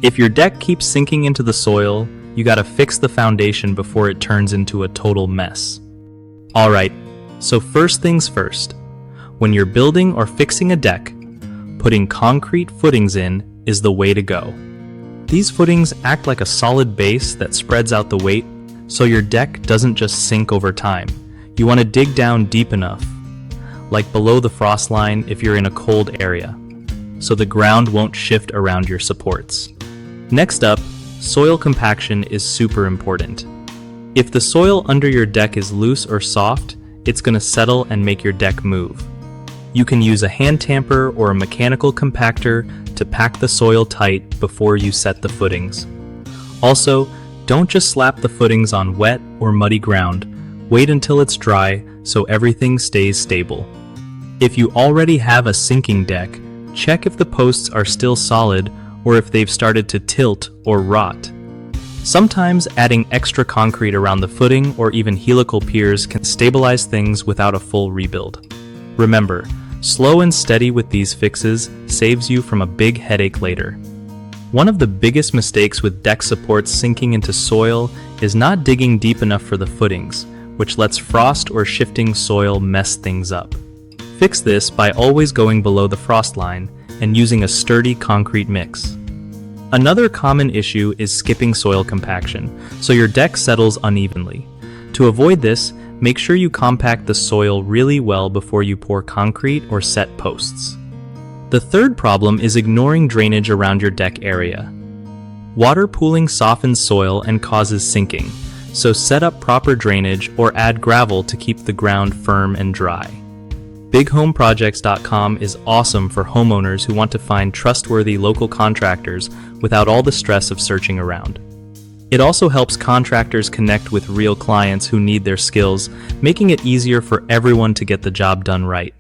If your deck keeps sinking into the soil, you gotta fix the foundation before it turns into a total mess. Alright, so first things first. When you're building or fixing a deck, putting concrete footings in is the way to go. These footings act like a solid base that spreads out the weight, so your deck doesn't just sink over time. You want to dig down deep enough, like below the frost line if you're in a cold area, so the ground won't shift around your supports. Next up, soil compaction is super important. If the soil under your deck is loose or soft, it's going to settle and make your deck move. You can use a hand tamper or a mechanical compactor to pack the soil tight before you set the footings. Also, don't just slap the footings on wet or muddy ground. Wait until it's dry so everything stays stable. If you already have a sinking deck, check if the posts are still solid or if they've started to tilt or rot. Sometimes adding extra concrete around the footing or even helical piers can stabilize things without a full rebuild. Remember, slow and steady with these fixes saves you from a big headache later. One of the biggest mistakes with deck supports sinking into soil is not digging deep enough for the footings, which lets frost or shifting soil mess things up. Fix this by always going below the frost line and using a sturdy concrete mix. Another common issue is skipping soil compaction, so your deck settles unevenly. To avoid this, make sure you compact the soil really well before you pour concrete or set posts. The third problem is ignoring drainage around your deck area. Water pooling softens soil and causes sinking, so set up proper drainage or add gravel to keep the ground firm and dry. BigHomeProjects.com is awesome for homeowners who want to find trustworthy local contractors without all the stress of searching around. It also helps contractors connect with real clients who need their skills, making it easier for everyone to get the job done right.